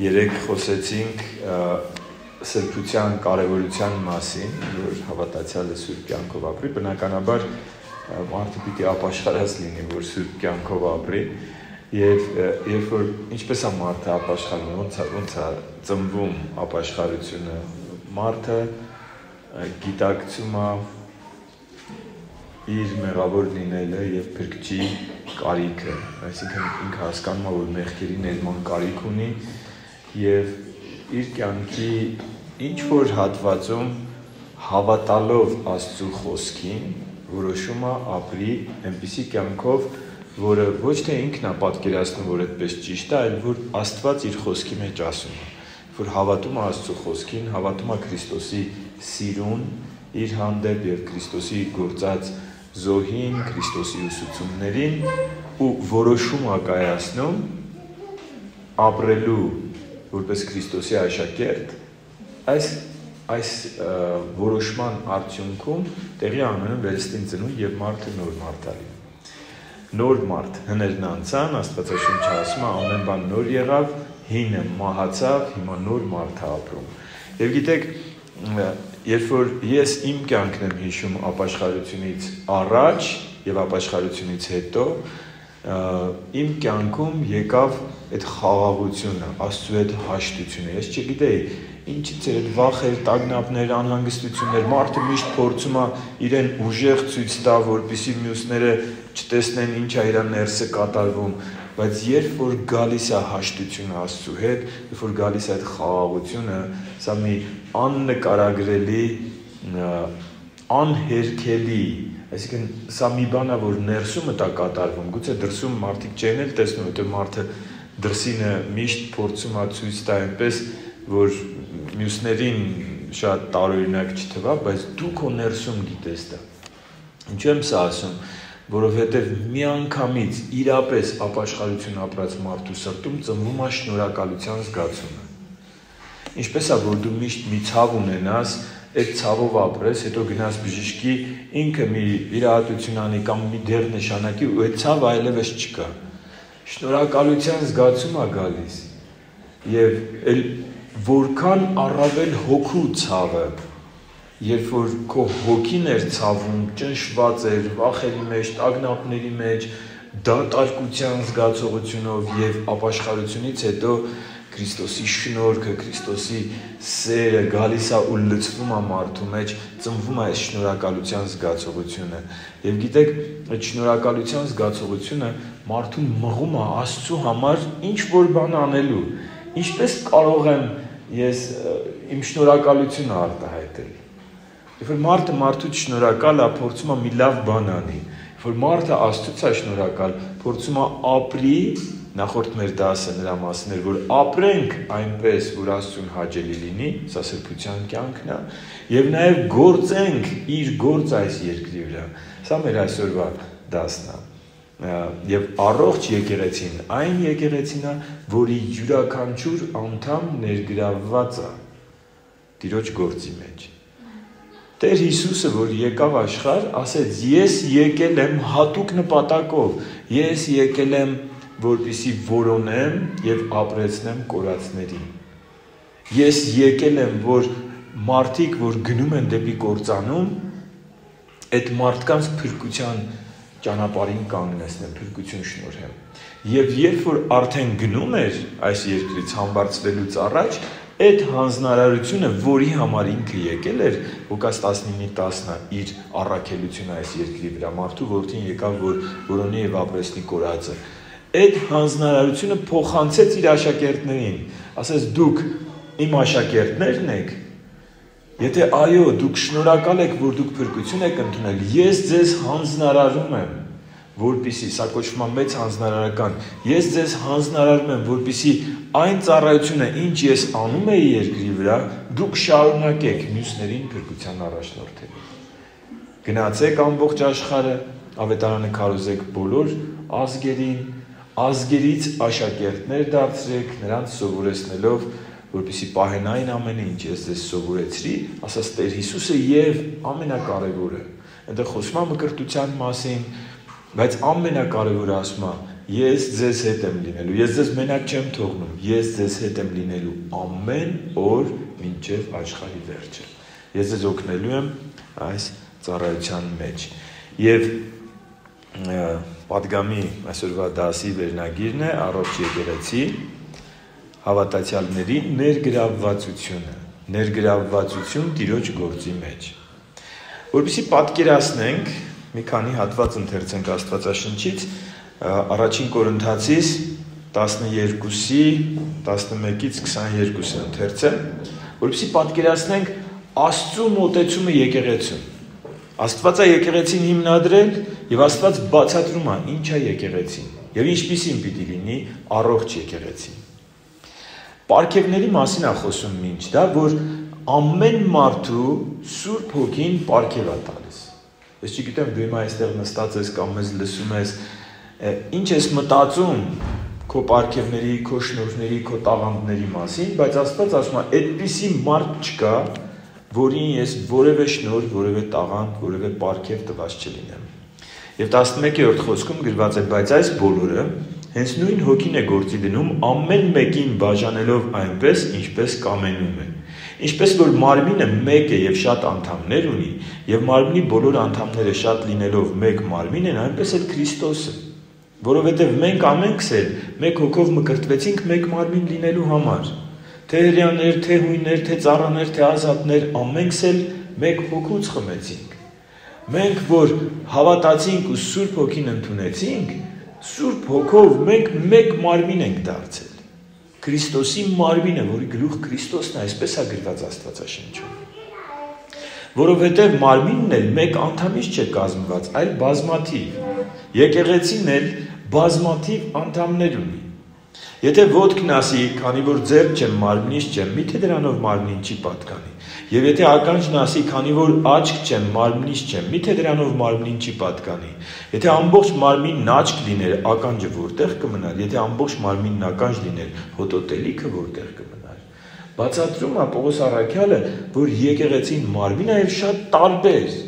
Երեք խոսեցինք սրբության կարևորության մասին, որ հավատացյալը սուրբ կյանքով ապրի, բնականաբար մարդը պիտի ապաշխարած լինի, որ սուրբ կյանքով ապրի, եւ երբ որ ինչպես է մարդը ապաշխարում, ոնց է ծնվում ապաշխարությունը, մարդը գիտակցում է իր մեղավոր լինելը եւ փրկչի կարիքը, այսինքն ինքը հասկանում է, որ մեղքերի ներման կարիք ունի եւ իր կյանքի ինչ որ հատվածում հավատալով Աստծո խոսքին որոշում է ապրի այնպիսի կյանքով, որը ոչ թե ինքն է պատկերացնում, որ այդպես ճիշտ է, այլ որ Աստված իր խոսքի մեջ ասում է, որ հավատում է Աստծո խոսքին, հավատում է Քրիստոսի սիրուն իր հանդեպ եւ Քրիստոսի գործած զոհին, Քրիստոսի ուսուցումներին ու որոշում է կայացնում ապրելու որպես Քրիստոսի աշակերտ, այս որոշման արդյունքում տեղի ունենում վերստին ծնունդ եւ մարդը նոր մարդ է լինում։ Նոր մարդ հներն անցան, Աստվածաշունչը ասում է ամեն բան նոր եղավ, հինը մահացավ, հիմա նոր մարդ է ապրում։ Եվ գիտեք, երբ որ ես իմ կյանքն եմ հիշում ապաշխարությունից առաջ եւ ապաշխարությունից հետո, իմ կյանքում եկավ այդ խաղաղությունը, Աստծո հետ հաշտությունը։ Ես չգիտեի ինչից էր այդ վախեր, տագնապներ, անհանգստություններ, մարդը միշտ փորձում է իրեն ուժեղ ցույց տա, որպեսզի մյուսները չտեսնեն ինչ է իր ներսը կատարվում, բայց երբ որ գալիս է հաշտությունը Աստծո հետ, երբ որ գալիս է այդ խաղաղությունը, սա մի աննկարագրելի, անհերքելի, այսինքն սա մի բան է, որ ներսում է կատարվում, գուցե դրսում մարդիկ չեն էլ տեսնում, որտեղ մարդը դրսինը միշտ փորձում է ցույց տա այնպես, որ մյուսներին շատ տարօրինակ չթվա, բայց դու քո ներսում գիտես դա։ Ինչու եմ սա ասում, որովհետև միանգամից իրապես ապաշխարություն ապրած մարդու սրտում ծնվում է շնորհակալության զգացումը։ Ինչպես է, որ դու միշտ մի ցավ ունենաս, այդ ցավով ապրես, հետո գնաս բժշկի, ինքը մի վիրահատություն անի կամ մի դեղ նշանակի ու այդ ցավը այլևս չկա։ Շնորհակալության զգացում է գալիս։ Եվ որքան առավել հոգու ցավը, երբ որ քո հոգին էր ցավում, ճնշված էր, վախերի մեջ, տագնապների մեջ, դատարկության զգացողությունով եւ ապաշխարությունից հետո Քրիստոսի շնորհքը, Քրիստոսի սերը գալիս է ու լցվում է մարդու մեջ, ծնվում է այս շնորհակալության զգացողությունը։ Եվ գիտեք, այդ շնորհակալության զգացողությունը մարդուն մղում է Աստծո համար ինչ որ բան անելու։ Ինչպես կարող եմ ես իմ շնորհակալությունը արտահայտել։ Երբ որ մարդը մարդուց շնորհակալ է, փորձում է մի լավ բան անի։ Երբ որ մարդը Աստծուց է շնորհակալ, փորձում է ապրի, նախորդ մեր դասը նրա մասին էր, որ ապրենք այնպես, որ Աստծուն հաճելի լինի, սա սրբության կյանքն է, եւ նաեւ գործենք իր գործ այս երկրի վրա։ Սա մեր այսօրվա դասն է։ Եվ առողջ եկեղեցին այն եկեղեցին է, որի յուրաքանչյուր անդամ ներգրավված է Տիրոջ գործի մեջ։ Տեր Հիսուսը, որ եկավ աշխարհ, ասեց. «Ես եկել եմ հատուկ նպատակով, ես եկել եմ, որպեսզի որոնեմ եւ ապրեցնեմ կորածներին։ Ես եկել եմ, որ մարդիկ, որ գնում են դեպի կործանում, այդ մարդկանց փրկության ճանապարհին կանգնեցնեմ, փրկություն շնորհեմ։ Եվ երբ որ արդեն գնում էր այս երկրից համբարձվելուց առաջ, այդ հանձնարարությունը, որի համար ինքը եկել էր, Ղուկաս 19:10-ը իր առաքելությունը այս երկրի վրա, մարդու որդին եկավ, որ որոնի եւ ապրեցնի կորածը։ Այդ հանձնարարությունը փոխանցեց իր աշակերտներին, ասես դուք իմ աշակերտներն եք, եթե այո, դուք շնորհակալ եք, որ դուք փրկություն եք ընդունել, ես ձեզ հանձնարարում եմ, որպեսզի սա կոչվում է մեծ հանձնարարական, ես ձեզ հանձնարարում եմ, որպեսզի այն ծառայությունը, ինչ ես անում եի երկրի վրա, դուք շարունակեք մյուսներին փրկության առաջնորդելու։ Գնացեք ամբողջ աշխարհը, ավետարանը քարոզեք բոլոր ազգերին, ազգերից աշակերտներ դարձրեք, նրանց սովորեցնելով, որպեսզի պահեն այն ամենը, ինչ ես ձեզ սովորեցրի, ասաց Տեր Հիսուսը եւ ամենակարևորը։ Այնտեղ խոսում է մկրտության մասին, բայց ամենակարևորը ասում է ես ձեզ հետ եմ լինելու, ես ձեզ մենակ չեմ թողնում, ես ձեզ հետ եմ լինելու ամեն օր մինչև աշխարհի վերջը։ Ես ձեզ օգնելու եմ այս ծառայության մեջ։ Եվ պատգամի այսօրվա դասի վերնագիրն է առողջ եկեղեցի հավատացյալների ներգրավվածությունը, ներգրավվածություն Տիրոջ գործի մեջ։ Որպեսզի պատկերացնենք, մի քանի հատված ընթերցենք Աստվածաշնչից, առաջին Կորինթացիս 12-ի 11-ից 22-ը ընթերցեմ, որպեսզի պատկերացնենք Աստծու մոտեցումը եկեղեցուն։ Աստված է եկեղեցին հիմնադրել եւ Աստված բացատրում է ինչ է եկեղեցին եւ ինչպիսին պիտի լինի առողջ եկեղեցին։ Պարգևների մասին է խոսում մինչ դա, որ ամեն մարդու Սուրբ Հոգին պարգև է տալիս։ Ես չգիտեմ դու հիմա այստեղ նստած ես կամ մեզ լսում ես, ինչ ես մտածում քո պարգևների, քո շնորհների, քո տաղանդների մասին, բայց Աստված ասում է, այդպիսի մարդ չկա, որին ես որևէ շնորհ, որևէ տաղանդ, որևէ պարգև տված չլինեմ։ Եվ 11-րդ խոսքում գրված է, բայց այս բոլորը հենց նույն Հոգին է գործի դնում ամեն մեկին բաժանելով այնպես, ինչպես կամենում է։ Ինչպես որ մարմինը մեկ է եւ շատ անդամներ ունի, եւ մարմնի բոլոր անդամները շատ լինելով մեկ մարմին են, այնպես էլ Քրիստոսը, որովհետեւ մենք ամենքս էլ մեկ հոգով մկրտվեցինք մեկ մարմին լինելու համար։ Թե հրեաներ, թե հույններ, թե ծառաներ, թե ազատներ, ամենքս էլ մեկ հոգուց խմեցինք։ Մենք որ հավատացինք ու Սուրբ Հոգին ընդունեցինք, Սուրբ Հոգով մենք մեկ մարմին ենք դարձել։ Քրիստոսի մարմինը, որի գլուխ Քրիստոսն է, այսպես է գրված Աստվածաշնչում։ Որովհետև մարմինն էլ մեկ անդամից չէ կազմված, այլ բազմաթիվ։ Եկեղեցին էլ բազմաթիվ անդամներ ունի։ Եթե ոտքն ասի, քանի որ ձեռք չեմ, մարմնից չեմ, միթե դրանով մարմնին չի պատկանի։ Եվ եթե ականջն ասի, քանի որ աչք չեմ, մարմնից չեմ, միթե դրանով մարմնին չի պատկանի։ Եթե ամբողջ մարմինն աչք լիներ, ականջը որտեղ կմնար, եթե ամբողջ մարմինն ականջ լիներ, հոտոտելիքը որտեղ կմնար։ Բացատրում է Պողոս առաքյալը, որ եկեղեցին մարմին է եւ շատ տարբեր։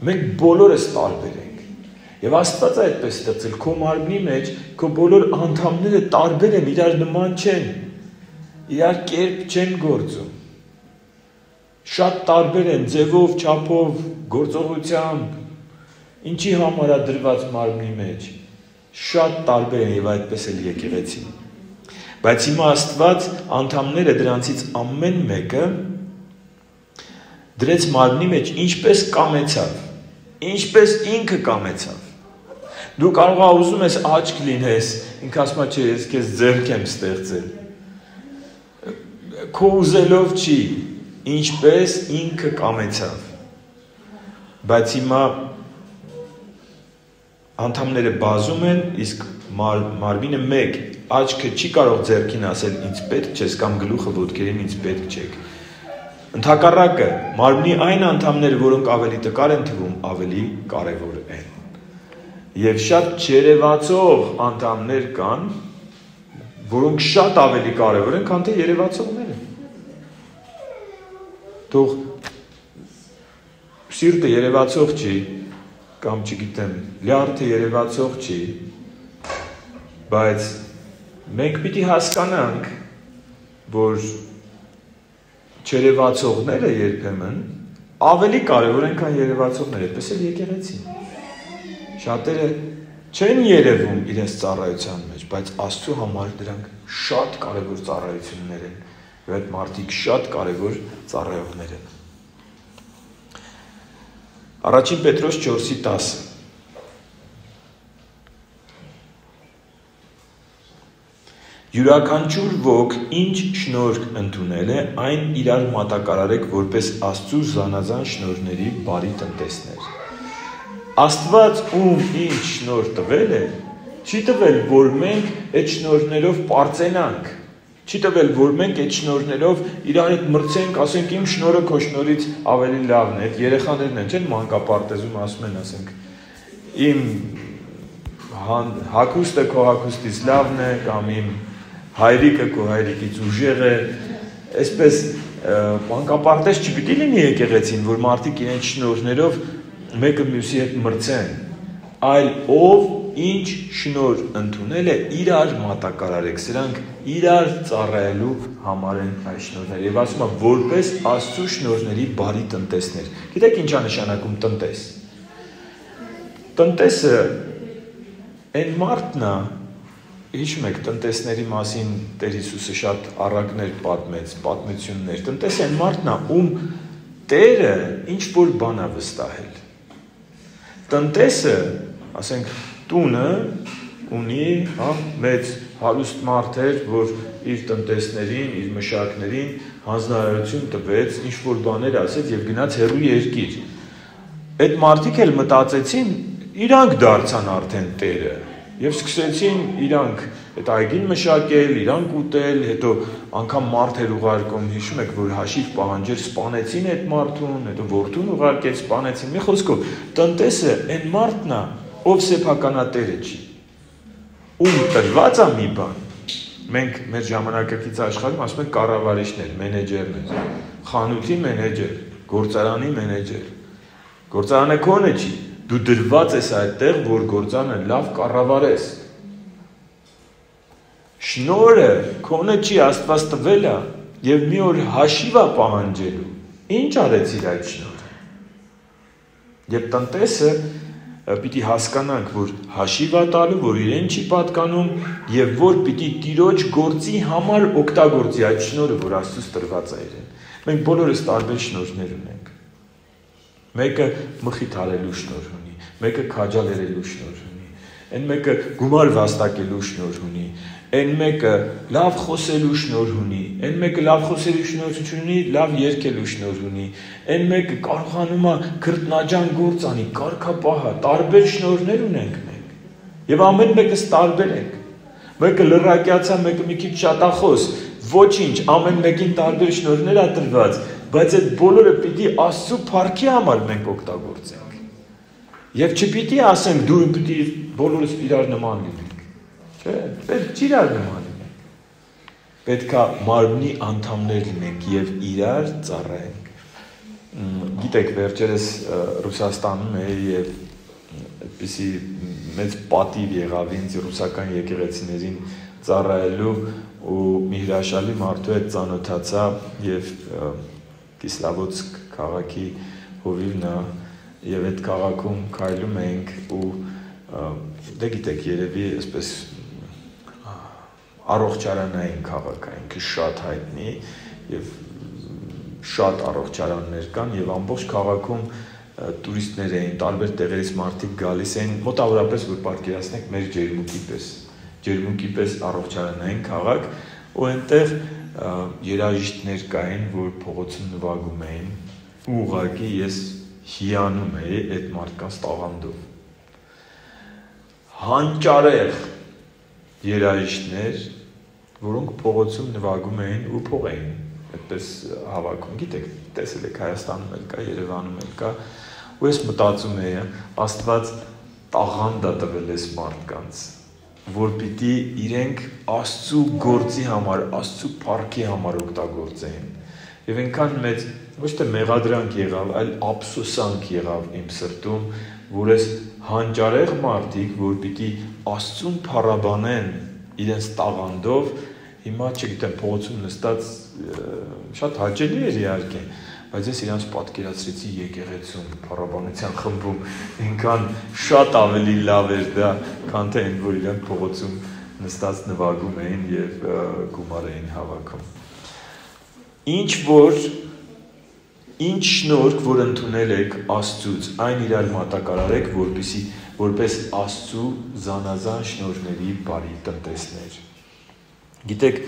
Մենք բոլորս տարբեր ենք։ Եվ Աստված է այդպես ստեղծել, քո մարմնի մեջ, քո բոլոր անդամները տարբեր են, իրար նման չեն, իրար կերպ չեն գործում։ Շատ տարբեր են ձևով, չափով, գործողությամբ, ինչի համար է դրված մարմնի մեջ։ Շատ տարբեր են եւ այդպես էլ եկեղեցին։ Բայց հիմա Աստված անդամները դրանցից ամեն մեկը դրեց մարմնի մեջ ինչպես կամեցավ, ինչպես ինքը կամեցավ։ Դու կարող ես ուզում ես աչք լինես, ինքը ասում է, չէ, ես քեզ ձեռք եմ ստեղծել։ Քո ուզելով չի, ինչպես ինքը կամեցավ։ Բայց հիմա անդամները բազում են, իսկ մարմինը մեկ, աչքը չի կարող ձեռքին ասել ինձ պետք չես կամ գլուխը ոտքերին ինձ պետք չեք։ Ընդհակառակը, մարմնի այն անդամները, որոնք ավելի տկար են թվում, ավելի կարևոր են։ Եվ շատ չերևացող անդամներ կան, որոնք շատ ավելի կարևոր են, քան թե երևացողները։ Թող սիրտը երևացող չի, կամ չգիտեմ, լյարդը երևացող չի, բայց մենք պիտի հասկանանք, որ չերևացողները երբեմն ավելի կարևոր են, քան երևացողները, այդպես էլ եկեղեցին։ Շատերը չեն երևում իրենց ծառայության մեջ, բայց Աստծո համար դրանք շատ կարևոր ծառայություններ են, եւ այդ մարդիկ շատ կարևոր ծառայողներ են։ Առաջին Պետրոս 4:10 Յուրաքանչյուր ոք ինչ շնորհք ընդունել է, այն իրար մատակարարեք որպես Աստծո զանազան շնորհների բարի տնտեսներ։ Աստված ում ինչ շնորհ տվել է, չի տվել, որ մենք այդ շնորհներով պարծենանք, չի տվել, որ մենք այդ շնորհներով իրար հետ մրցենք, ասենք իմ շնորհը քո շնորհից ավելի լավն է, այդ երեխաներն են, չեն մանկապարտեզում ասում են, ասենք իմ հագուստը քո հագուստից լավն է, կամ իմ հայրիկը քո հայրիկից ուժեղ է, այսպես մանկապարտեզ չպիտի լինի եկեղեցին, որ մարդիկ իրենց շնորհներով մեկը մյուսի հետ մրցեն, այլ ով ինչ շնոր ընդունել է, իրար մատակարարեք, սրանք իրար ծառայելու համար են այս շնորհները։ Եվ ասում է, որպես Աստծո շնորհների բարի տնտեսներ։ Գիտեք ինչ է նշանակում տնտես։ Տնտեսը այն մարդն է, հիշում եք, տնտեսների մասին Տեր Հիսուսը շատ առակներ պատմեց, պատմություններ։ Տնտեսը այն մարդն է, ում Տերը ինչ-որ բան է վստահել։ Տնտեսը, ասենք, տունը ունի, մեծ հարուստ մարդ էր, որ իր տնտեսներին, իր մշակներին հանձնարարություն տվեց, ինչ-որ բաներ ասեց եւ գնաց հեռու երկիր։ Այդ մարդիկ էլ մտածեցին, իրանք դարձան արդեն Տերը եւ սկսեցին իրանք այդ այգին մշակել, իրանք ուտել, հետո անգամ մարդ էր ուղարկում, հիշում եք, որ հաշիվ պահանջեր, սպանեցին այդ մարդուն, հետո որդուն ուղարկեց, սպանեցին։ Մի խոսքով, տնտեսը այն մարդն է, ով սեփականատերը չի։ Ում տրված է մի բան։ Մենք մեր ժամանակակից աշխարհում ասում ենք կառավարիչներ, մենեջերներ, խանութի մենեջեր, գործարանի մենեջեր։ Գործարանը քոնը չի։ Դու դրված ես այդտեղ, որ գործարանը լավ կառավարես։ Շնորհը քոնը չի, Աստված տվել է եւ մի օր հաշիվ է պահանջելու։ Ինչ արեցիր այդ շնորհը։ Եվ տնտեսը պիտի հասկանանք, որ հաշիվ է տալու, որ իրեն չի պատկանում եւ որ պիտի Տիրոջ գործի համար օգտագործի այդ շնորհը, որ Աստծուց տրված է իրեն։ Մենք բոլորս տարբեր շնորհներ ունենք։ Մեկը մխիթ արելու շնորհ ունի, մեկը քաջալերելու շնորհ ունի, այն մեկը գումար վաստակելու շնորհ ունի, այն մեկը լավ խոսելու շնորհ ունի, այն մեկը լավ խոսելու շնորհ ունի, լավ երգելու շնորհ ունի, այն մեկը կարողանում է քրտնաջան գործ անի, կարգապահ, տարբեր շնորհներ ունենք մենք։ Եվ ամեն մեկս տարբեր ենք։ Մեկը լրակյացա, մեկը մի քիչ շատախոս, ոչինչ, ամեն մեկին տարբեր շնորհներ է տրված, բայց այդ բոլորը պիտի Աստծո փառքի համար մենք օգտագործենք։ Եվ չպիտի ասենք դու պիտի բոլորս իրար նման լինենք։ Չէ, պետք չի իրար նման լինենք։ Պետք է մարմնի անդամներ լինենք եւ իրար ծառայենք։ Գիտեք, վերջերս Ռուսաստանում էի եւ այդպիսի մեծ պատիվ եղավ ինձ ռուսական եկեղեցիներին ծառայելու ու մի հրաշալի մարդու հետ ծանոթացա եւ Կիսլավոդսկ քաղաքի հովիվն է եւ այդ քաղաքում քայլում ենք ու դե գիտեք երևի այսպես առողջարանային քաղաք է, ինքը շատ հայտնի եւ շատ առողջարաններ կան եւ ամբողջ քաղաքում տուրիստներ էին, տարբեր տեղերից մարդիկ գալիս էին, մոտավորապես որ պատկերացնեք մեր ջերմուկի պես առողջարանային քաղաք ու այնտեղ երաժիշտներ կային, որ փողոցում նվագում էին ու ուղղակի ես հիանում էի այդ մարդկանց տաղանդով։ Հանճարեղ երաժիշտներ, որոնք փողոցում նվագում էին ու փող էին այդպես հավաքում։ Գիտեք, տեսել եք Հայաստանում էլ կա, Երևանում էլ կա, ու ես մտածում էի, Աստված տաղանդ է տվել այս մարդկանց, որ պիտի իրենք Աստծո գործի համար, Աստծո փառքի համար օգտագործեն։ Եվ այնքան մեծ ոչ թե մեղադրանք եղավ, այլ ափսոսանք եղավ իմ սրտում, որ այս հանճարեղ մարդիկ, որ պիտի Աստծուն փառաբանեն իրենց տաղանդով, հիմա չգիտեմ, փողոցում նստած շատ հաճելի էր իհարկե, բայց ես իրանց պատկերացրեցի եկեղեցում, փառաբանության խմբում, այնքան շատ ավելի լավ էր դա, քան թե այն, որ իրանք փողոցում նստած նվագում էին եւ գումար էին հավաքում։ Ինչ շնորհք, որ ընդունել եք Աստծուց, այն իրար մատակարարեք, որպես Աստծու զանազան շնորհների բարի տնտեսներ։ Գիտեք,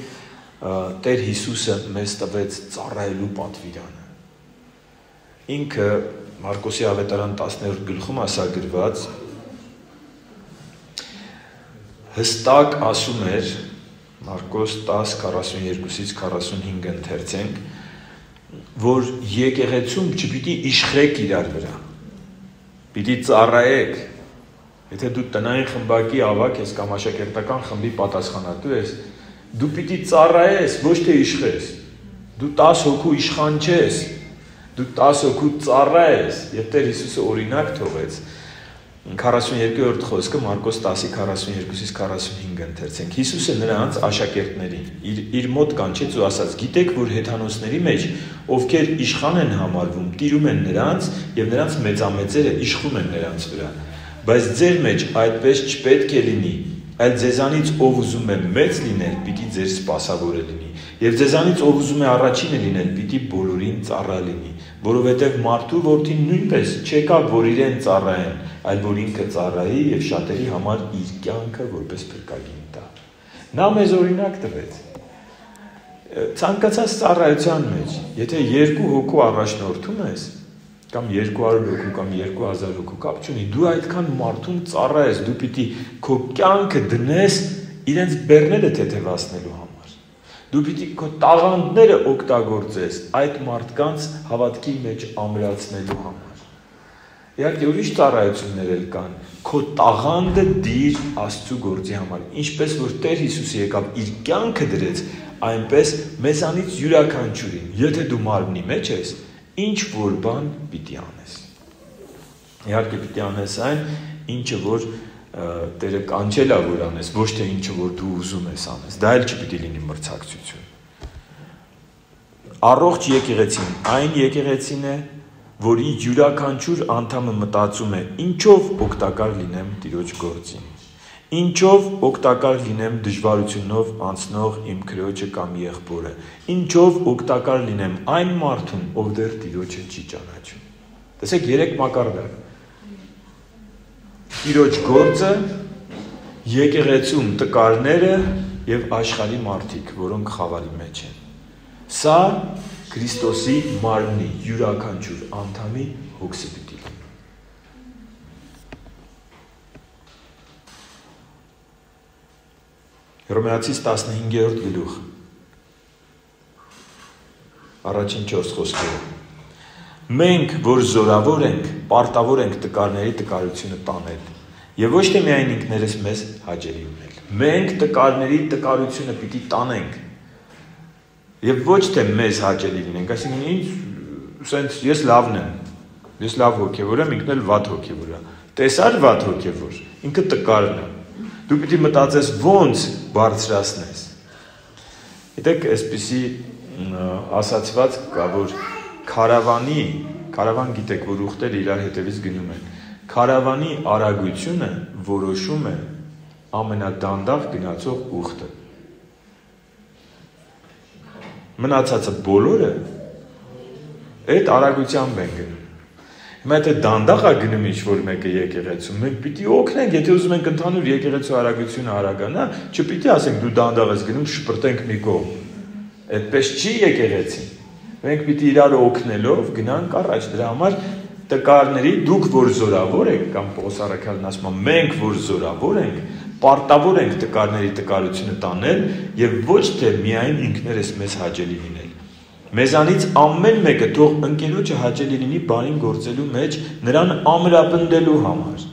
Տեր Հիսուսը մեզ տվեց ծառայելու պատվիրանը։ Ինքը Մարկոսի ավետարան 10-րդ գլխում ասա գրված հստակ ասում էր Մարկոս 10:42-ից 45 ընթերցենք, որ եկեղեցում չպիտի իշխեք իրար վրա, պիտի ծառայեք, եթե դու տնային խմբակի ավակ ես կամ աշակերտական խմբի պատասխանատու ես, դու պիտի ծառայես, ոչ թե իշխես, դու 10 հոգու իշխան չես, դու 10 հոգու ծառա ես, եւ Տեր Հիսուսը օրինակ թողեց, 42-րդ խոսքը Մարկոս 10:42-45 ընթերցենք։ Հիսուսը նրանց աշակերտներին իր մոտ կանչեց ու ասաց. «Գիտեք, որ հեթանոսների մեջ, ովքեր իշխան են համարվում, տիրում են նրանց եւ նրանց մեծամեծերը իշխում են նրանց վրա։ Բայց ձեր մեջ այդպես չպետք է լինի, այլ ձեզանից ով ուզում է մեծ լինել, պիտի ձեր սպասավորը լինի, եւ ձեզանից ով ուզում է առաջինը լինել, պիտի բոլորին ծառա լինի, որովհետեւ մարդու որդին նույնպես չեկավ, որ իրեն ծառայեն, այլ որ ինքը ծառայի եւ շատերի համար իր կյանքը որպես փրկագին տա»։ Նա մեզ օրինակ տվեց։ Ցանկացած ծառայության մեջ, եթե 2 հոգու առաջնորդում ես, կամ 200 հոգու կամ 2000 հոգու կապ չունի, դու այդքան մարդուն ծառայես, դու պիտի քո կյանքը դնես իրենց բեռները թեթևացնելու համար։ Դու պիտի քո տաղանդները օգտագործես այդ մարդկանց հավատքի մեջ ամրացնելու համար։ Իհարկե ուրիշ ծառայություններ էլ կան։ Քո տաղանդը դիր Աստծու գործի համար։ Ինչպես որ Տեր Հիսուսը եկավ իր կյանքը դրեց, այնպես մեզանից յուրաքանչյուրին, եթե դու մարմնի մեջ ես, ինչ որ բան պիտի անես։ Իհարկե պիտի անես այն, ինչը որ Տերը կանչել է որ անես, ոչ թե ինչը որ դու ուզում ես անես։ Դա էլ չպիտի լինի մրցակցություն։ Առողջ եկեղեցին այն եկեղեցին է, որի յուրաքանչյուր անդամը մտածում է. ինչով օգտակար լինեմ Տիրոջ գործին, ինչով օգտակար լինեմ դժվարությունով անցնող իմ քրոջը կամ եղբորը, ինչով օգտակար լինեմ այն մարդուն, ով դեռ Տիրոջը չի ճանաչում։ Տեսեք 3 մակարդակ. Տիրոջ գործը, եկեղեցում տկարները եւ աշխարհի մարդիկ, որոնք խավարի մեջ են։ Սա Քրիստոսի մարմնի յուրաքանչյուր անդամի հոգսը պիտի լինի։ Հռոմեացիս 15-րդ գլուխ առաջին 4 խոսքերը։ Մենք, որ զորավոր ենք, պարտավոր ենք տկարների տկարությունը տանել, եւ ոչ թե միայն ինքներս մեզ հաճելի ունել։ Մենք տկարների տկարությունը պիտի տանենք, եւ ոչ թե մեզ հաճելի լինենք, այսինքն ինձ սենց ես լավն եմ, ես լավ հոգեվոր եմ, ինքն էլ վատ հոգեվոր է։ Տեսար վատ հոգեվոր, ինքը տկարն է։ Դու պիտի մտածես ոնց բարձրացնես։ Գիտեք, այսպիսի ասացված կա, որ քարավան գիտեք, որ ուխտերը իրար հետևից գնում են։ Քարավանի արագությունը որոշում է ամենադանդաղ գնացող ուխտը։ Մնացածը բոլորը այդ արագությամբ են գնում։ Հիմա եթե դանդաղ է գնում ինչ-որ մեկը եկեղեցու, մենք պիտի օգնենք, եթե ուզում ենք ընդհանուր եկեղեցու արագությունը արագանա, չպիտի ասենք դու դանդաղ ես գնում, շպրտենք մի կողմ։ Այդպես չի եկեղեցին։ Մենք պիտի իրար օգնելով գնանք առաջ։ Դրա համար տկարների դուք որ զորավոր եք, կամ Պողոս առաքյալն ասում է, մենք որ զորավոր ենք, պարտավոր ենք տկարների տկարությունը տանել եւ ոչ թե միայն ինքներս մեզ հաճելի լինել։ Մեզանից ամեն մեկը թող ընկերոջը հաճելի լինի բանին գործելու մեջ նրան ամրապնդելու համար,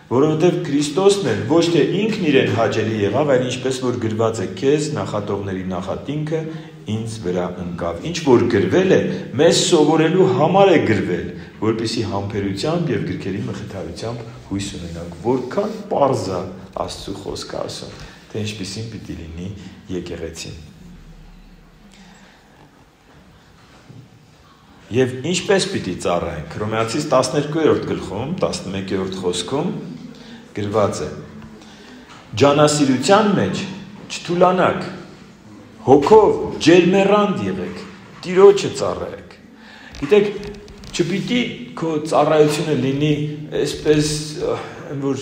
որովհետև Քրիստոսն էլ ոչ թե ինքն իրեն հաճելի եղավ, այլ ինչպես որ գրված է քեզ նախատողների նախատինքը ինձ վրա ընկավ։ Ինչ որ գրվել է, մեզ սովորելու համար է գրվել, որպեսզի համբերությամբ եւ գրքերի մխիթարությամբ հույս ունենանք, որքան պարզ է Աստծո խոսքը ասում, թե ինչպիսին պիտի լինի եկեղեցին։ Եվ ինչպես պիտի ծառայենք։ Հռոմեացիս 12-րդ գլխում, 11-րդ խոսքում գրված է. Ջանասիրության մեջ չթուլանաք, հոգով ջերմեռանդ եղեք, Տիրոջը ծառայեք։ Գիտեք, չպիտի քո ծառայությունը լինի այսպես, որ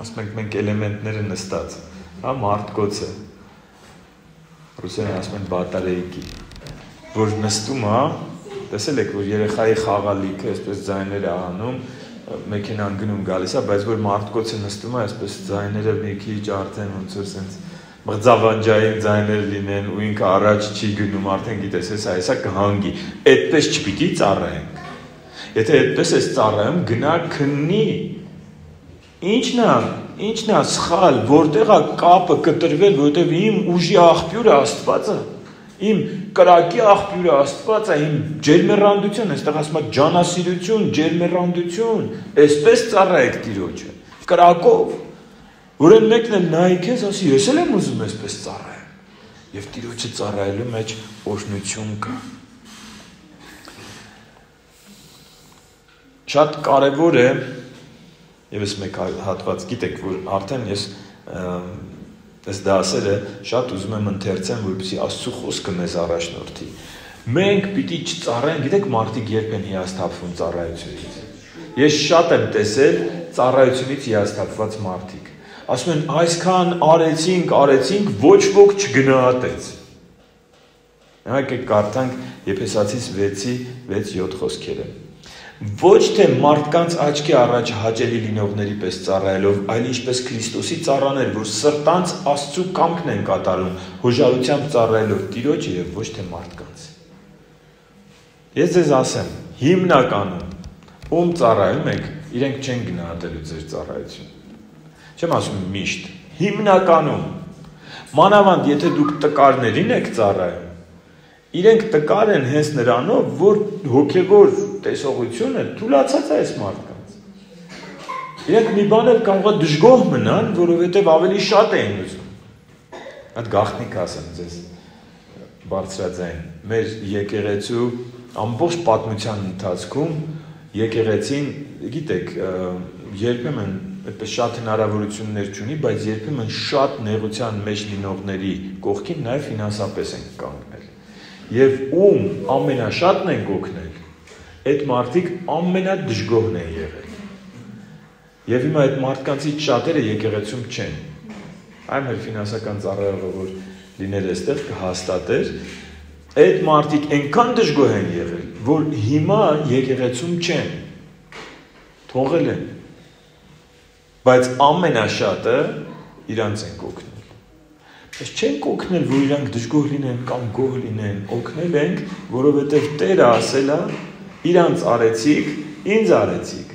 ասում ենք մենք էլեմենտները նստած, հա, մարդկոցը, ռուսերեն ասում են բատարեիկի, որ նստում է, տեսել եք, որ երեխայի խաղալիքը այսպես ձայներ է անում, մեքենան գնում գալիս է, բայց որ մարդկոցը նստում է, այսպես ձայները մի քիչ արդեն ոնց որ սենց մղձավանջային ձայներ լինեն ու ինքը առաջ չի գնում, արդեն գիտես, հեսա կհանգի, այդպես չպիտի ծառայենք։ Եթե այդպես ես ծառայում, գնա քննի, ինչն է սխալ, որտեղ է կապը կտրվել, որտեղ իմ ուժի աղբյուրը Աստված է։ Իմ կրակի աղբյուրը Աստված է, իմ ջերմեռանդություն, այստեղ ասում է ջանասիրություն, ջերմեռանդություն, այսպես ծառայեք Տիրոջը, կրակով, որն մեկն էլ նայի քեզ, ասի, ես էլ եմ ուզում այսպես ծառայեմ, եւ Տիրոջը ծառայելու մեջ օրհնություն կա։ Շատ կարևոր է, եւս մեկ հատված, գիտեք, որ արդեն ես այս դասերը շատ ուզում եմ ընթերցեմ, որպեսզի Աստծո խոսքը մեզ առաջնորդի։ Մենք պիտի չծառայենք, գիտեք, մարդիկ երբ են հիասթափվում ծառայությունից։ Ես շատ եմ տեսել ծառայությունից հիասթափված մարդիկ։ Ասում են, այսքան արեցինք, ոչ ոք չգնահատեց։ Եկեք կարդանք Եփեսացիս 6:6-7 խոսքերը։ Ոչ թե մարդկանց աչքի առաջ հաճելի լինողների պես ծառայելով, այլ ինչպես Քրիստոսի ծառաներ, որ սրտանց Աստծու կամքն են կատարում, հոժարությամբ ծառայելով Տիրոջը եւ ոչ թե մարդկանց։ Ես ձեզ ասեմ, հիմնականում ում ծառայում եք, իրենք չեն գնահատելու ձեր ծառայությունը։ Չեմ ասում միշտ, հիմնականում, մանավանդ եթե դուք տկարներին եք ծառայում, իրենք տկար են հենց նրանով, որ հոգևոր տեսողությունը թուլացած է այս մարդկանց։ Իրենք մի բան էլ կարող է դժգոհ մնան, որովհետև ավելի շատ էին ուզում։ Այդ գաղտնիք ասեմ ձեզ, բարձրաձայն, մեր եկեղեցու ամբողջ պատմության ընթացքում եկեղեցին, գիտեք, երբեմն այդպես շատ հնարավորություններ չունի, բայց երբեմն շատ նեղության մեջ լինողների կողքին նաև ֆինանսապես են կանգնել։ Եվ ում ամենաշատն են օգնել, այդ մարդիկ ամենադժգոհն են եղել։ Եվ հիմա այդ մարդկանցից շատերը եկեղեցում չեն։ Այն մեր ֆինանսական ծառայողը, որ լիներ այստեղ կհաստատեր, այդ մարդիկ այնքան դժգոհ են եղել, որ հիմա եկեղեցում չեն։ Թողել են։ Բայց ամենաշատը իրանց են օգնել։ Ես չենք օգնել, որ իրանք դժգոհ լինեն կամ գոհ լինեն, օգնել ենք, որովհետև Տերը ասել է, իրանց արեցիք, ինձ արեցիք։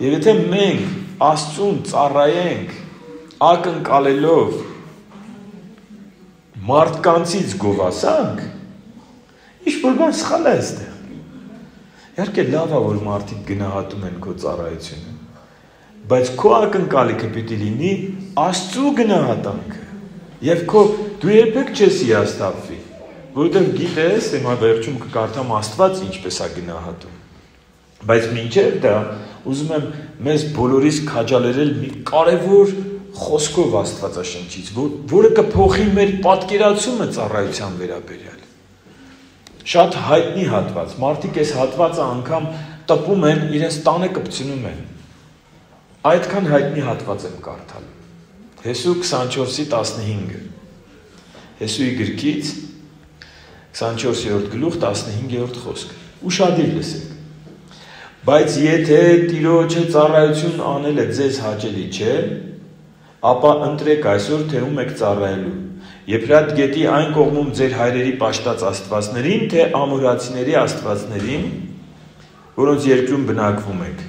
Եվ եթե մենք Աստծուն ծառայենք, ակնկալելով մարդկանցից գովասանք, ինչ-որ բան սխալ է այստեղ։ Իհարկե լավ է, որ մարդիկ գնահատում են քո ծառայությունը, բայց քո ակնկալիքը պիտի լինի Աստծու գնահատանքը։ Եվ դու երբեք չես հիասթափվի, որովհետև գիտես, հիմա վերջում կկարդամ Աստված ինչպես է գնահատում։ Բայց մինչև դա ուզում եմ մեզ բոլորիս քաջալերել մի կարևոր խոսքով Աստվածաշնչից, որը կփոխի մեր պատկերացումը ծառայության վերաբերյալ։ Շատ հայտնի հատված, մարդիկ այս հատվածը անգամ տպում են, իրենց տանը կպցնում են։ Այդքան հայտնի հատված եմ կարդալ։ Հեսու 24:15 Հեսուի գրքից 24-րդ գլուխ 15-րդ խոսք։ Ուշադիր լսեք։ Բայց եթե Տիրոջը ծառայություն անելը ձեզ հաճելի չէ, ապա ընտրեք այսօր, թե ում եք ծառայելու։ Եփրատ գետի այն կողմում ձեր հայրերի պաշտած աստվածներին, թե ամորացիների աստվածներին, որոնց երկրում բնակվում եք։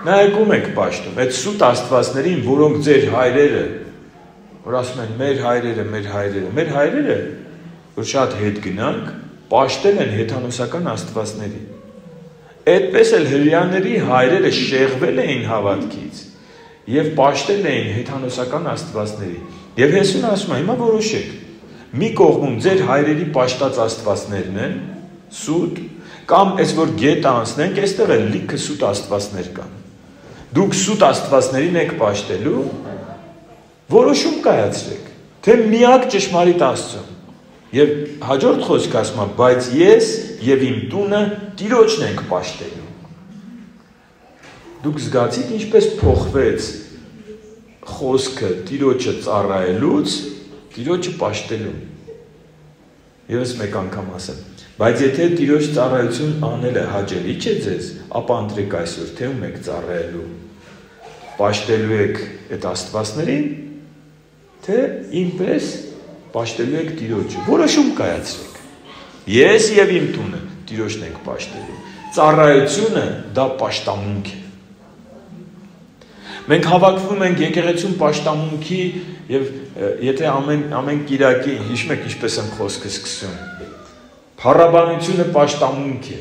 Նայեք ում եք պաշտում, այդ սուտ աստվածներին, որոնք ձեր հայրերը, որ ասում են մեր հայրերը, որ շատ հետ գնանք, պաշտել են հեթանոսական աստվածների։ Այդպես էլ հրեաների հայրերը շեղվել էին հավատքից եւ պաշտել էին հեթանոսական աստվածների։ Եվ Հեսուն ասում է, հիմա որոշեք, մի կողմում ձեր հայրերի պաշտած աստվածներն են, սուտ, կամ այս որ գետը անցնենք, այստեղ էլ լիքը սուտ աստվածներ կան։ Դուք սուտ աստվածներին եք պաշտելու, որոշում կայացրեք, թե միակ ճշմարիտ Աստծուն։ Եվ հաջորդ խոսքը ասում է, բայց ես եւ իմ տունը Տիրոջն ենք պաշտելու։ Դուք զգացիք ինչպես փոխվեց խոսքը Տիրոջը ծառայելուց Տիրոջը պաշտելու։ Եվս մեկ անգամ ասեմ, բայց եթե Տիրոջ ծառայություն անելը հաճելի չէ ձեզ, ապա ընտրեք այսօր, թե ում եք ծառայելու։ Պաշտելու եք այդ աստվածներին, թե ինպես պաշտելու եք Տիրոջը։ Որոշում կայացրեք։ Ես եւ իմ տունը Տիրոջն ենք պաշտելու։ Ծառայությունը դա պաշտամունք է։ Մենք հավաքվում ենք եկեղեցում պաշտամունքի եւ եթե ամեն կիրակի, հիշում եք ինչպես եմ խոսքը սկսում։ Փառաբանությունը պաշտամունք է։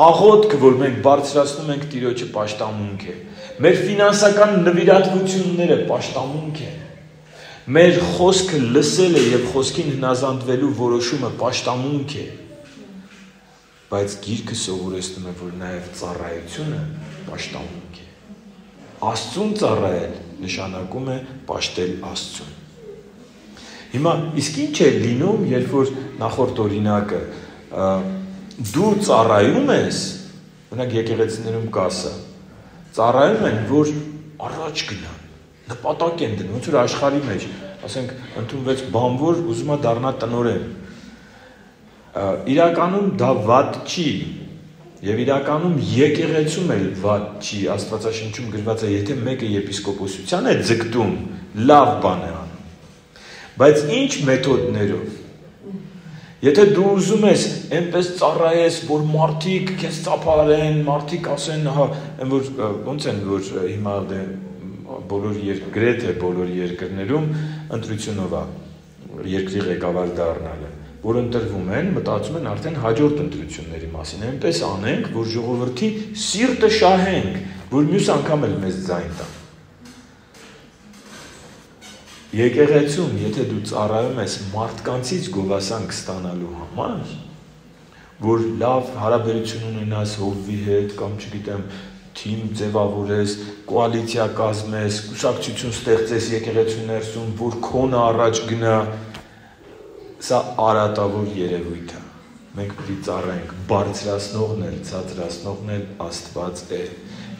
Աղոթքը, որ մենք բարձրացնում ենք Տիրոջը, պաշտամունք է։ Մեր ֆինանսական նվիրատվությունները պաշտամունք է։ Մեր խոսքը լսելը եւ խոսքին հնազանդվելու որոշումը պաշտամունք է։ Բայց գիրքը սովորեցնում է, որ նաեւ ծառայությունը պաշտամունք է։ Աստծուն ծառայել նշանակում է պաշտել Աստծուն։ Հիմա իսկ ինչ է լինում, երբ որ նախորդ օրինակը դու ծառայում ես, օրինակ եկեղեցիներում կասա, ծառայում են, որ առաջ գնան, նպատակ են դնում, ոնց որ աշխարհի մեջ, ասենք, ընդունվեց բանվոր, ուզում է դառնա տնօրեն։ Իրականում դա վատ չի, եւ իրականում եկեղեցում էլ վատ չի, Աստվածաշնչում գրված է, եթե մեկը եպիսկոպոսության է ձգտում, լավ բան է անում։ Բայց ինչ մեթոդներով։ Եթե դու ուզում ես այնպես ծառայես, որ մարդիկ քեզ ծափարեն, մարդիկ ասեն, հա, որ ոնց են, որ հիմա գրեթե բոլոր երկրներում ընտրությունով է երկրի ղեկավար դառնալը, որ ընտրվում են, մտածում են արդեն հաջորդ ընտրությունների մասին, այնպես անենք, որ ժողովրդի սիրտը շահենք, որ մյուս անգամ էլ մեզ ձայն տա։ Եկեղեցում, եթե դու ծառայում ես մարդկանցից գովասանք ստանալու համար, որ լավ հարաբերություն ունենաս հովվի հետ, կամ չգիտեմ, թիմ ձևավորես, կոալիցիա կազմես, կուսակցություն ստեղծես եկեղեցու ներսում, որ քոնը առաջ գնա, սա արատավոր երևույթ է։ Մենք պետք է ծառայենք, բարձրացնողն էլ, ցածրացնողն էլ Աստված է։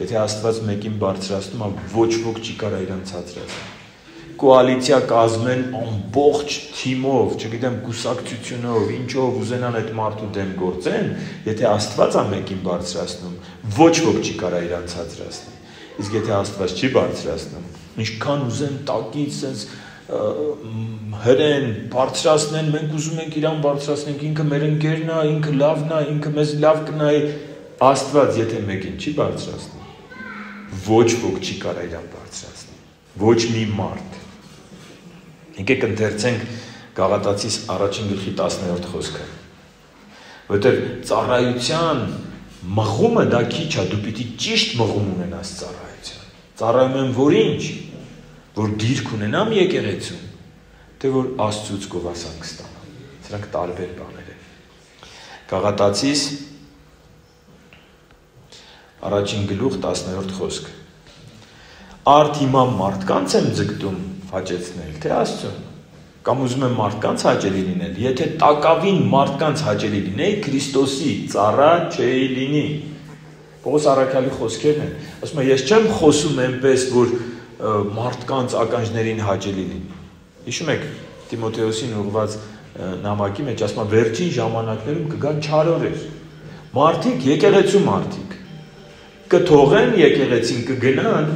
Եթե Աստված մեկին բարձրացնում է, ոչ ոք չի կարող իրան ցածրացնել։ Կոալիցիա կազմեն ամբողջ թիմով, չգիտեմ, կուսակցությունով, ինչով ուզենան այդ մարդու դեմ գործեն, եթե Աստված է մեկին բարձրացնում, ոչ ոք չի կարող իրան ցածրացնել։ Իսկ եթե Աստված չի բարձրացնում, ինչքան ուզեն տակից sense հրեն, բարձրացնեն, մենք ուզում ենք իրան բարձրացնենք, ինքը մեր ընկերն է, ինքը լավն է, ինքը մեզ լավ կնայի, Աստված եթե մեկին չի բարձրացնում, ոչ ոք չի կարող իրան բարձրացնել, ոչ մի մարդ։ Եկեք ընթերցենք Գաղատացիս 1:10 խոսքը, որտեղ ծառայության մղումը դա քիչ է, դու պիտի ճիշտ մղում ունենաս ծառայության։ Ծառայում եմ որ ինչ, որ դիրք ունենամ եկեղեցում, թե որ Աստծուց գովասանք ստանամ։ Սրանք տարբեր բաներ են։ Գաղատացիս 1:10 խոսքը։ Արդ հիմա մարդկանց եմ ձգտում հաճեցնել, թե Աստծուն, կամ ուզում եմ մարդկանց հաճելի լինել, եթե տակավին մարդկանց հաճելի լինեի, Քրիստոսի ծառա չէի լինի։ Պողոս առաքյալի խոսքերն են, ասում է, ես չեմ խոսում այնպես, որ մարդկանց ականջներին հաճելի լինի։ Հիշում եք Տիմոթեոսին ուղղված նամակի մեջ ասում է, վերջին ժամանակներում կգան չարորեր։ Մարդիկ, եկեղեցու մարդիկ, կթողեն եկեղեցին, կգնան,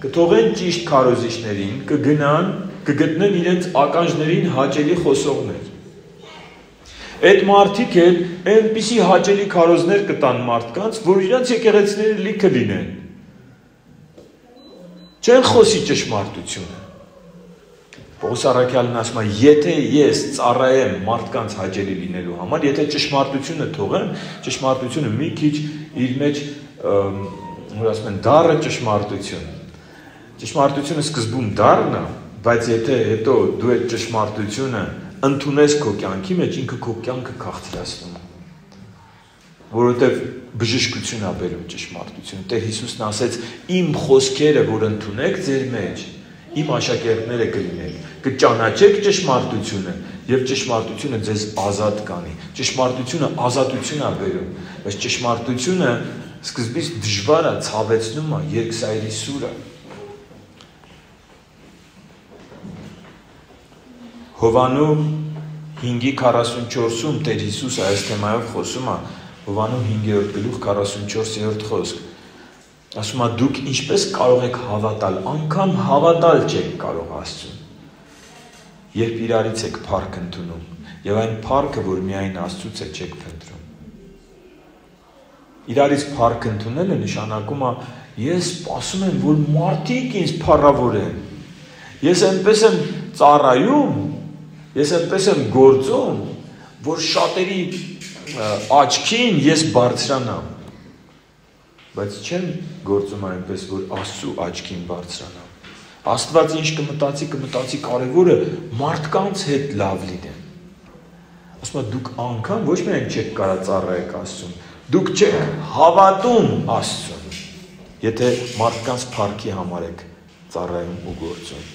կթողեն ճիշտ քարոզիչներին, կգնան, կգտնեն իրենց ականջներին հաճելի խոսողներ։ Այդ մարդիկ էլ այնպիսի հաճելի քարոզներ կտան մարդկանց, որ իրենց եկեղեցիները լիքը լինեն։ Չեն խոսի ճշմարտությունը։ Պողոս առաքյալն ասում է, եթե ես ծառայեմ մարդկանց հաճելի լինելու համար, եթե ճշմարտությունը թողեմ, ճշմարտությունը մի քիչ իր մեջ, որ ասում են, դառը ճշմարտություն։ Ճշմարտությունը սկզբում դառն է, բայց եթե հետո դու այդ ճշմարտությունը ընդունես քո կյանքի մեջ, ինքը քո կյանքը քաղցրացնում է։ Որովհետև բժշկություն է բերում ճշմարտությունը։ Տեր Հիսուսն ասեց. «Իմ խոսքերը, որ ընդունեք ձեր մեջ, իմ աշակերտները կլինեք, կճանաչեք ճշմարտությունը եւ ճշմարտությունը ձեզ ազատ կանի»։ Ճշմարտությունը ազատություն է բերում, բայց ճշմարտությունը սկզբից դժվար է, ցավեցնում է, երկսայրի սուր է։ Հովանու 5:44-ում Տեր Հիսուսը այս թեմայով խոսում է, Հովանու 5:44 խոսք։ Ասում է, դուք ինչպես կարող եք հավատալ, անգամ հավատալ չեք կարող Աստծուն, երբ իրարից եք փառք ընդունում, եւ այն փառքը, որ միայն Աստծուց է, չեք փնտրում։ Իրարից փառք ընդունելը նշանակում է Ես սպասում եմ, որ մարդիկ ինձ փառավորեն։ Ես այնպես եմ ծառայում, ես այնպես եմ գործում, որ շատերի աչքին ես բարձրանամ։ Բայց չեմ գործում այնպես, որ Աստծու աչքին բարձրանամ։ Աստված ինչ կմտածի կարևորը մարդկանց հետ լավ լինեն։ Ասում եմ, դուք անգամ ոչ միայն չեք կարող ծառայեք Աստծուն, դուք չեք հավատում Աստծուն, եթե մարդկանց փառքի համար եք ծառայում ու գործում։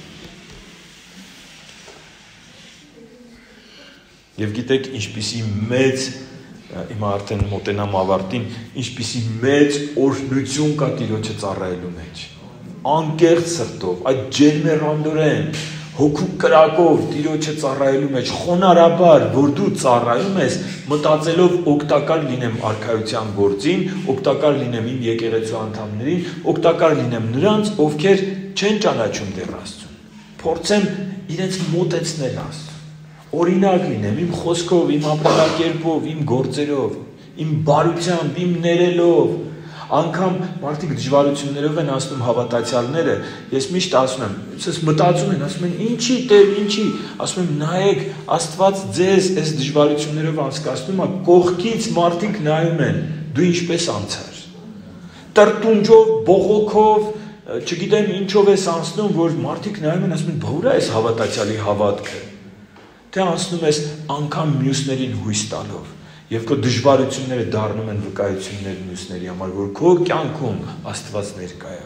Եվ գիտեք, ինչպիսի մեծ, հիմա արդեն մոտենամ ավարտին, ինչպիսի մեծ օրհնություն կա Տիրոջը ծառայելու մեջ։ Անկեղծ սրտով, այդ ջերմեռանդորեն, հոգու կրակով Տիրոջը ծառայելու մեջ, խոնարհաբար, որ դու ծառայում ես, մտածելով օգտակար լինեմ արքայության գործին, օգտակար լինեմ իմ եկեղեցու անդամներին, օգտակար լինեմ նրանց, ովքեր չեն ճանաչում դեռ Աստծուն։ Փորձեմ իրենց մոտեցնել Աստծուն։ Օրինակ լինեմ իմ խոսքով, իմ ապրելակերպով, իմ գործերով, իմ բարությամբ, իմ ներելով, անգամ մարդիկ դժվարություններով են ասում հավատացյալները, ես միշտ ասում եմ, ես մտածում են, ասում են, ինչի Տեր, ինչի, ասում եմ, նայեք, Աստված ձեզ այս դժվարություններով անցկացնում է, կողքից մարդիկ նայում են, դու ինչպես անցար։ Տրտունջով, բողոքով, չգիտեմ ինչով ես անցնում, որ մարդիկ նայում են, ասում են, բա ուր է այս հավատացյալի հավատքը։ Թե անցնում ես անգամ մյուսներին հույս տալով եւ քո դժվարությունները դառնում են վկայություններ մյուսների համար, որ քո կյանքում Աստված ներկա է։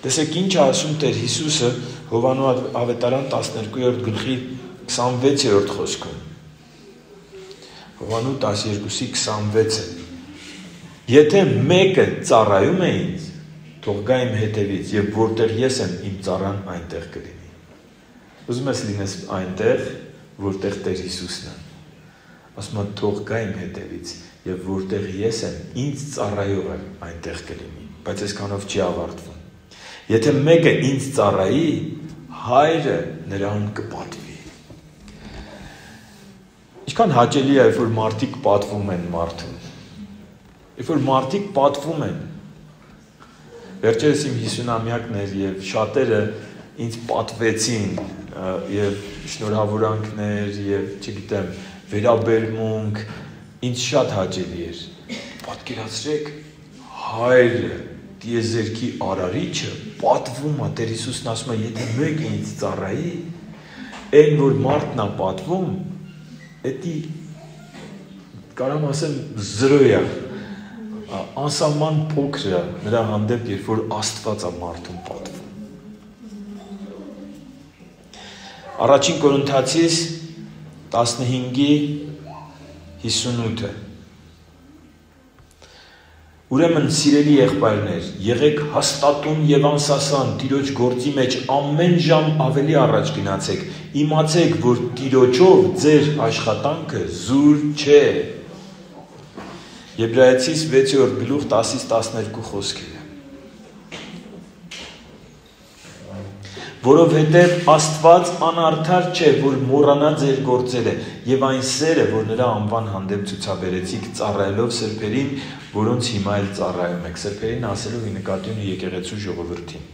Տեսեք ինչ ասում Տեր Հիսուսը Հովաննու ավետարան 12-րդ գլխի 26-րդ խոսքում։ Հովաննու 12:26-ը։ Եթե մեկը ծառայում է ինձ, թող գա իմ հետևից եւ որտեղ ես եմ, իմ ծառան այնտեղ կլինի։ Ուզում ես լինես այնտեղ, որտեղ Տեր Հիսուսն է։ Ասում եմ, թող գա իմ հետևից, եւ որտեղ ես եմ, ինձ ծառայողը այնտեղ կլինի, բայց այսքանով չի ավարտվում։ Եթե մեկը ինձ ծառայի, հայրը նրան կպատվի։ Ինչքան հաճելի է, որ մարդիկ պատվում են մարդուն։ Երբ որ մարդիկ պատվում են, վերջերս իմ 50-ամյակն էր եւ շատերը ինձ պատվեցին եւ շնորհավորանքներ եւ չգիտեմ վերաբերմունք ինձ շատ հաճելի էր պատկերացրեք հայրը դիեզերքի արարիչը պատվում է Տեր Հիսուսն ասում է եթե մեկը ինձ ծառայի այն որ մարդն է պատվում էդի կարամ ասեմ 0 է անսահման փոքր է նրա հանդեպ երբ որ Աստված է մարդուն պատվում Առաջին Կորինթացիս 15:58 Ուրեմն սիրելի եղբայրներ, եղեք հաստատուն եւ անսասան Տիրոջ գործի մեջ ամեն ժամ ավելի առաջ գնացեք, իմացեք, որ Տիրոջով ձեր աշխատանքը զուր չէ։ Եբրայեցիս 6-րդ գլուխ 10-12 խոսքերը։ Որովհետև Աստված անարդար չէ, որ մոռանա ձեր գործերը, եւ այն սերը, որ նրա անվան հանդեպ ցուցաբերեցիք ծառայելով սրբերին, որոնց հիմա էլ ծառայում եք, սրբերին ասելով ի նկատի ունի եկեղեցու ժողովրդին։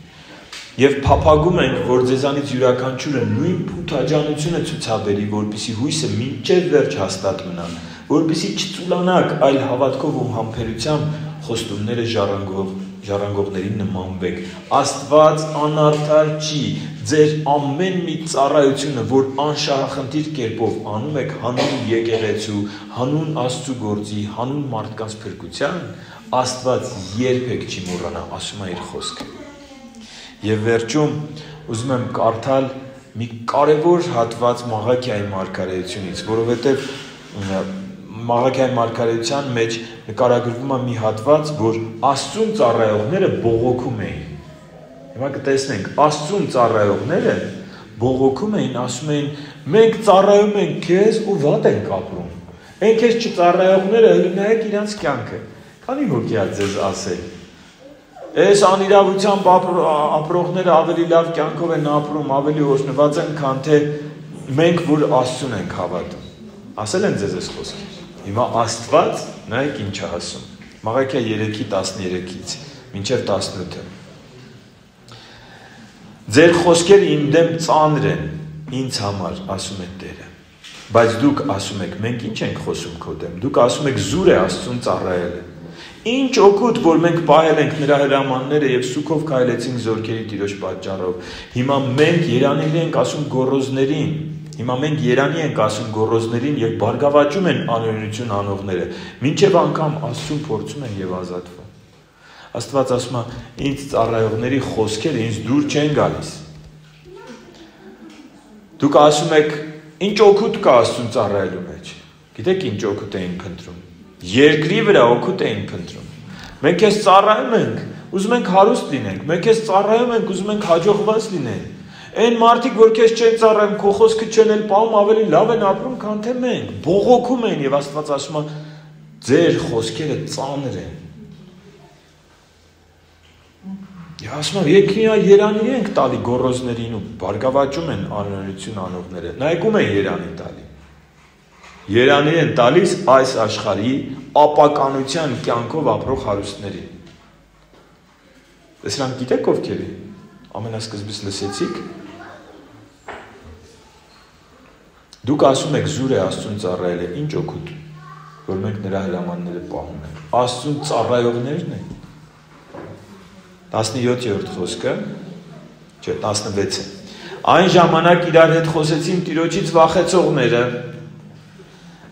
Եվ փափագում ենք, որ ձեզանից յուրաքանչյուրը նույն փութաջանությունը ցուցաբերի, որպեսզի հույսը մինչև վերջ հաստատ մնա, որպեսզի չծուլանաք, այլ հավատքով ու համբերությամբ խոստումները ժառանգողներին նմանվեք։ Աստված անարդար չի, ձեր ամեն մի ծառայությունը, որ անշահախնդիր կերպով անում եք հանուն եկեղեցու, հանուն Աստծու գործի, հանուն մարդկանց փրկության, Աստված երբեք չի մոռանա, ասում է իր խոսքը։ Եվ վերջում ուզում եմ կարդալ մի կարևոր հատված Մաղաքիայի մարգարեությունից, որովհետև Մաղաքիայի մարգարեության մեջ նկարագրվում է մի հատված, որ Աստծուն ծառայողները բողոքում էին։ Հիմա կտեսնենք, Աստծուն ծառայողները բողոքում էին, ասում էին, մենք ծառայում ենք քեզ ու վատ ենք ապրում։ Այն քեզ չծառայողները նայեք իրանց կյանքը։ Քանի հոգի է ձեզ ասել։ Այս անիրավությամբ ապրողները ավելի լավ կյանքով են ապրում, ավելի օրհնված են, քան թե մենք, որ Աստծուն ենք հավատում։ Ասել են ձեզ այս խոսքեր։ Հիմա Աստված նայեք ինչ է ասում։ Մաղաքիա 3:13-ից մինչև 18-ը։ Ձեր խոսքերը իմ դեմ ծանր են ինձ համար, ասում է Տերը։ Բայց դուք ասում եք, մենք ինչ ենք խոսում քո դեմ։ Դուք ասում եք, զուր է Աստծուն ծառայելը։ Ինչ օգուտ, որ մենք պահել ենք նրա հրամանները եւ սուքով քայլեցինք զորքերի Տիրոջ պատճառով։ Հիմա մենք Երանի ենք ասում գոռոզներին եւ բարգավաճում են անօրենություն անողները, մինչեւ անգամ Աստծուն փորձում են եւ ազատվում։ Աստված ասում է, ինձ ծառայողների խոսքերը ինձ դուր չեն գալիս։ Դուք ասում եք, ինչ օգուտ կա Աստծուն ծառայելու մեջ։ Գիտեք ինչ օգուտ էին փնտրում։ Երկրի վրա օգուտ էին փնտրում։ Մենք քեզ ծառայում ենք, ուզում ենք հարուստ լինենք, մենք քեզ ծառայում ենք, ուզում ենք հաջողված լինենք։ Այն մարդիկ, որ քեզ չեն ծառայում, քո խոսքը չեն էլ պահում, ավելի լավ են ապրում, քան թե մենք։ Բողոքում են եւ Աստված ասում է, ձեր խոսքերը ծանր են։ Եվ ասում է, Երանի ենք տալի գոռոզներին ու բարգավաճում են անօրենություն անողները։ Նայկում են Երանի տալի։ Երանի են տալիս այս աշխարհի ապականության կյանքով ապրող հարուստներին։ Սրանք գիտեք ովքեր են։ Ամենասկզբից լսեցիք։ Դուք ասում եք զուր է Աստծուն ծառայելը, ինչ օգուտ, որ մենք նրա հրամանները պահում ենք։ Աստծուն ծառայողներն են։ 17-րդ խոսքը, չէ, 16-ը։ Այն ժամանակ իրար հետ խոսեցին Տիրոջից վախեցողները։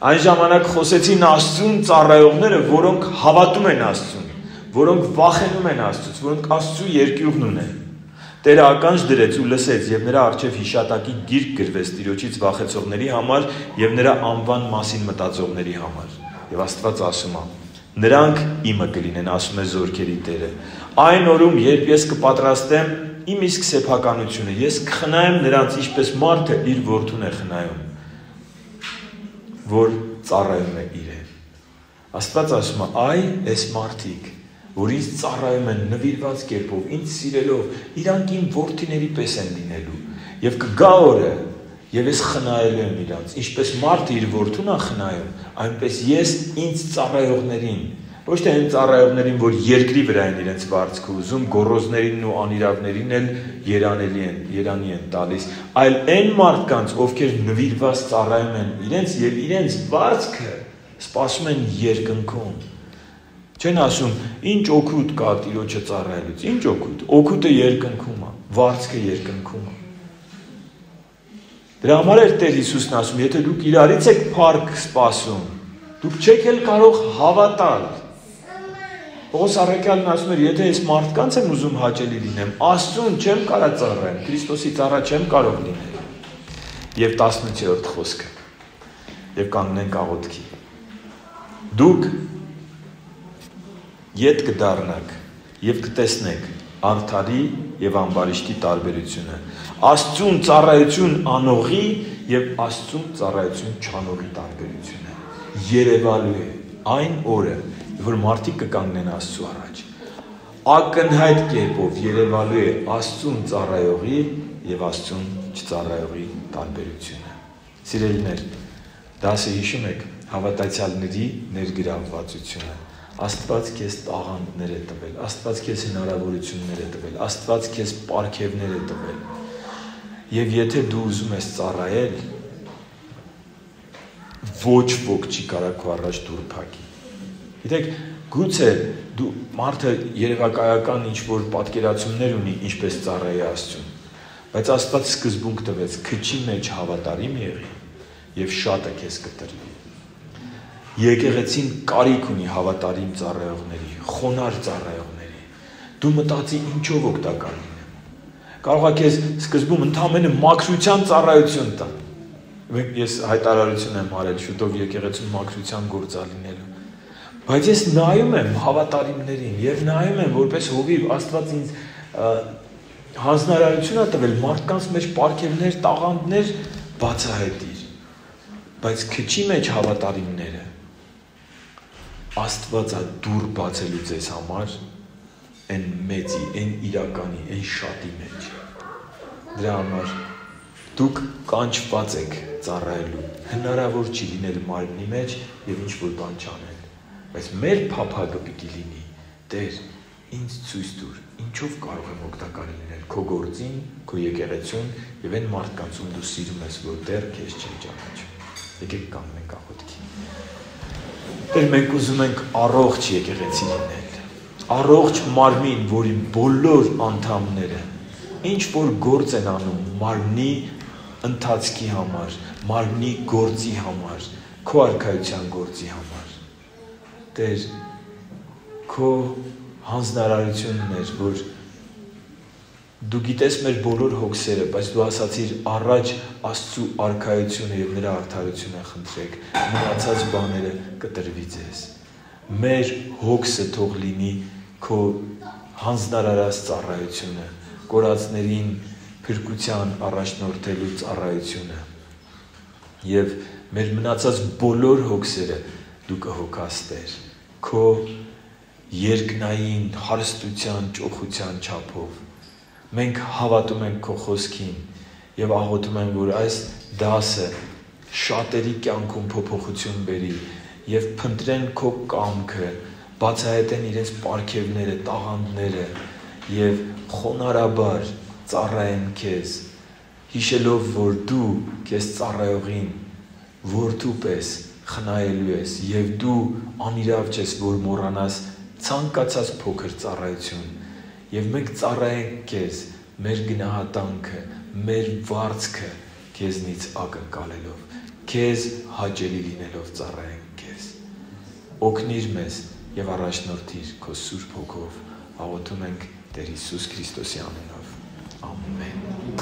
Այն ժամանակ խոսեցին Աստծուն ծառայողները, որոնք հավատում են Աստծուն, որոնք վախենում են Աստծուց, որոնք Աստծու երկյուղն ունեն։ Տերը ականջ դրեց ու լսեց եւ նրա առջև հիշատակի գիրք գրվեց Տիրոջից վախեցողների համար եւ նրա անվան մասին մտածողների համար։ Եվ Աստված ասում է. նրանք իմը կլինեն, ասում է զորքերի Տերը։ Այն օրում, երբ ես կպատրաստեմ իմ իսկ սեփականությունը, ես կխնայեմ նրանց, ինչպես մարդը իր որդուն է խնայում, որ ծառայում է իրեն։ Աստված ասում է, այ այս մարդիկ, որ ինձ ծառայում են նվիրված կերպով, ինձ սիրելով, իրանք իմ որդիների պես են լինելու, եւ կգա օրը, եւ ես խնայելու եմ իրանց, ինչպես մարդը իր որդուն է խնայում, այնպես ես ինձ ծառայողներին, ոչ թե այն ծառայողներին, որ երկրի վրա են իրենց վարձքը ուզում, գոռոզներին ու անիրավներին էլ Երանի են տալիս, այլ այն մարդկանց, ովքեր նվիրված ծառայում են իրենց եւ իրենց վարձքը սպասում են երկնքում։ Չեն ասում, ինչ օգուտ կա Տիրոջը ծառայելուց, ինչ օգուտ, օգուտը երկնքում է, վարձքը երկնքում է։ Դրա համար էր Տեր Հիսուսն ասում, եթե դուք իրարից եք փառք սպասում, դուք չեք էլ կարող հավատալ։ Պողոս առաքյալն ասում էր, եթե ես մարդկանց եմ ուզում հաճելի լինեմ, Աստծուն չեմ կարող ծառայեմ, Քրիստոսի ծառա չեմ կարող լինել։ Եվ 18-րդ խոսքը։ Եվ կանգնենք աղոթքի։ Դուք ետ կդառնաք եւ կտեսնեք արդարի եւ ամբարիշտի տարբերությունը, Աստծուն ծառայություն անողի եւ Աստծուն ծառայություն չանողի տարբերությունը։ Երևալու է այն օրը, որ մարդիկ կկանգնեն Աստծու առաջ։ Ակնհայտ կերպով երևալու է Աստծուն ծառայողի եւ Աստծուն չծառայողի տարբերությունը։ Սիրելիներ, դասը հիշում եք հավատացյալների ներգրավվածությունը։ Աստված քեզ տաղանդներ է տվել, Աստված քեզ հնարավորություններ է տվել, Աստված քեզ պարգևներ է տվել։ Եվ եթե դու ուզում ես ծառայել, ոչ ոք չի կարող քո առաջ դուր փակի։ Գիտեք, գուցե դու մարդը երևակայական ինչ-որ պատկերացումներ ունի, ինչպես ծառայի Աստծուն, բայց Աստված սկզբունք տվեց, քչի մեջ հավատարիմ եղի եւ շատը քեզ կտրվի։ Եկեղեցին կարիք ունի հավատարիմ ծառայողների, խոնարհ ծառայողների։ Դու մտածի ինչով օգտակար լինեմ։ Կարող է քեզ սկզբում ընդամենը մաքրության ծառայություն տա։ Ես հայտարարություն եմ արել շուտով եկեղեցում մաքրության գործալինելու։ Բայց ես նայում եմ հավատարիմներին եւ նայում եմ որպես հովիվ Աստված ինձ հանձնարարություն է տվել մարդկանց մեջ պարգևներ, տաղանդներ բացահայտիր։ Բայց քչի մեջ հավատարիմները Աստվածա դուր բացելու ձեզ համար այն մեծի, այն իրականի, այն շատի մեջ։ Դրա համար դուք կանչված եք ծառայելու, հնարավոր չի լինել մարմնի մեջ եւ ինչ որ բան չանել, բայց մեր փափագը պիտի լինի, Տեր, ինձ ցույց տուր, ինչով կարող եմ օգտակար լինել քո գործին, քո եկեղեցուն եւ այն մարդկանցում դու սիրում ես, որ դեռ քեզ չեն ճանաչում։ Եկեք կանգնենք աղոթքի։ Տեր, մենք ուզում ենք առողջ եկեղեցի լինել, առողջ մարմին, որի բոլոր անդամները ինչ որ գործ են անում մարմնի ընթացքի համար, մարմնի գործի համար, քո արքայության գործի համար։ Տեր, քո հանձնարարությունն էր, որ դու գիտես մեր բոլոր հոգսերը, բայց դու ասացիր առաջ Աստծու արքայությունը եւ նրա արդարությունը խնդրեք, մնացած բաները կտրվի ձեզ։ Մեր հոգսը թող լինի քո հանձնարարած ծառայությունը, կորածներին փրկության առաջնորդելու ծառայությունը։ Եվ մեր մնացած բոլոր հոգսերը դու կհոգաս, Տեր, քո երկնային հարստության, ճոխության չափով։ Մենք հավատում ենք քո խոսքին եւ աղոթում ենք, որ այս դասը շատերի կյանքում փոփոխություն բերի եւ փնտրեն քո կամքը, բացահայտեն իրենց պարգևները, տաղանդները եւ խոնարհաբար ծառայեն քեզ, հիշելով, որ դու քեզ ծառայողին որդու պես խնայելու ես եւ դու անիրավ չես, որ մոռանաս ցանկացած փոքր ծառայություն եւ մենք ծառայենք քեզ մեր գնահատանքը, մեր վարձքը քեզնից ակնկալելով, քեզ հաճելի լինելով ծառայենք քեզ։ Օգնիր մեզ եւ առաջնորդիր քո Սուրբ Հոգով, աղոթում ենք Տեր Հիսուս Քրիստոսի անունով։ Ամեն։